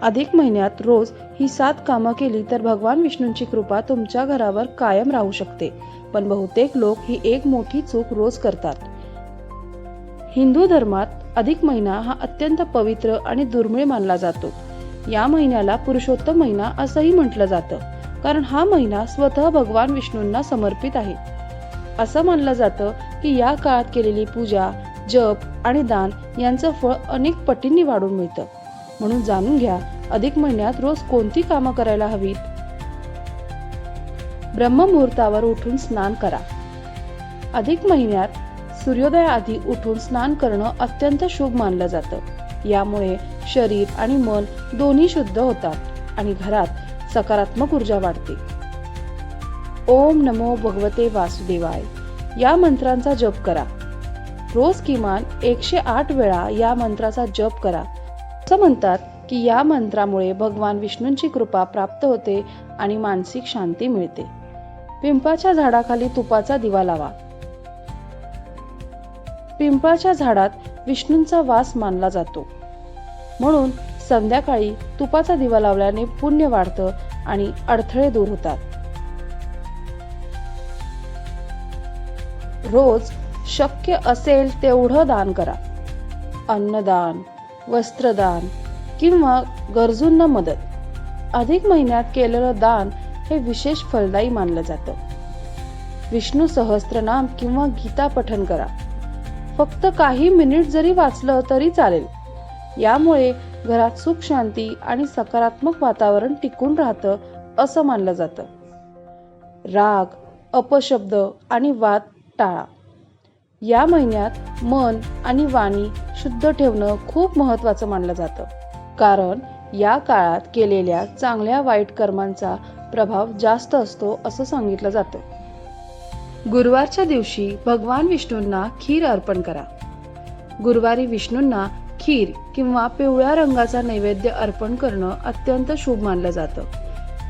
अधिक महिन्यात रोज ही 7 कामं केली तर भगवान विष्णूंची कृपा तुमच्या घरावर कायम राहू शकते. पण बहुतेक लोक ही एक मोठी चूक रोज करतात. हिंदू धर्मात अधिक महिना हा अत्यंत पवित्र आणि दुर्मिळ मानला जातो. या महिन्याला पुरुषोत्तम महिना असंही म्हटलं जातं, कारण हा महिना स्वतः भगवान विष्णूंना समर्पित आहे. असं मानलं जातं की या काळात केलेली पूजा, जप आणि दान यांचं फळ अनेक पटींनी वाढून मिळतं. म्हणून जाणून घ्या, अधिक महिन्यात रोज कोणती कामं करायला हवीत. ब्रह्ममुहूर्तावर उठून स्नान करा. अधिक महिन्यात सूर्योदयाआधी उठून स्नान करणं अत्यंत शुभ मानलं जातं. यामुळे शरीर आणि मन दोन्ही शुद्ध होतात आणि घरात सकारात्मक ऊर्जा वाढते. ओम नमो भगवते वासुदेवाय या मंत्रांचा जप करा. रोज किमान 108 वेळा या मंत्राचा जप करा. असं म्हणतात की या मंत्रामुळे भगवान विष्णूंची कृपा प्राप्त होते आणि मानसिक शांती मिळते. पिंपळाच्या झाडाखाली तुपाचा दिवा लावा. पिंपळाच्या झाडात विष्णूंचा वास मानला जातो, म्हणून संध्याकाळी तुपाचा दिवा लावल्याने पुण्य वाढतं आणि अडथळे दूर होतात. रोज शक्य असेल तेवढं दान करा. अन्नदान, वस्त्रदान किंवा गरजूंना मदत. अधिक महिन्यात केलेलं दान हे विशेष फलदायी मानलं जातं. विष्णू सहस्त्रनाम किंवा गीता पठण करा. फक्त काही मिनिट जरी वाचलं तरी चालेल. यामुळे घरात सुख, शांती आणि सकारात्मक वातावरण टिकून राहतं असं मानलं जातं. राग, अपशब्द आणि वाद टाळा. या महिन्यात मन आणि वाणी शुद्ध ठेवणं खूप महत्त्वाचं मानलं जातं, कारण या काळात केलेल्या चांगल्या वाईट कर्मांचा प्रभाव जास्त असतो असं सांगितलं जातं. गुरुवारच्या दिवशी भगवान विष्णूंना खीर अर्पण करा. गुरुवारी विष्णूंना खीर किंवा पिवळ्या रंगाचा नैवेद्य अर्पण करणं अत्यंत शुभ मानलं जातं.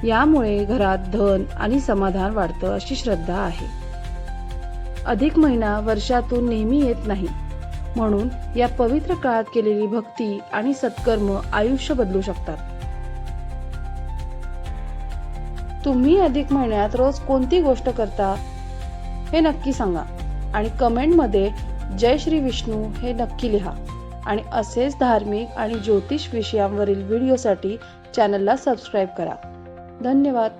यामुळे घरात धन आणि समाधान वाढतं अशी श्रद्धा आहे. अधिक महिना वर्षातून नेहमी येत नाही, म्हणून या पवित्र काळात केलेली भक्ती आणि सत्कर्म आयुष्य बदलू शकतात. तुम्ही अधिक महिन्यात रोज कोणती गोष्ट करता हे नक्की सांगा आणि कमेंटमध्ये जय श्री विष्णू हे नक्की लिहा. आणि असेच धार्मिक आणि ज्योतिष विषयांवरील व्हिडिओसाठी चॅनलला सबस्क्राईब करा. धन्यवाद.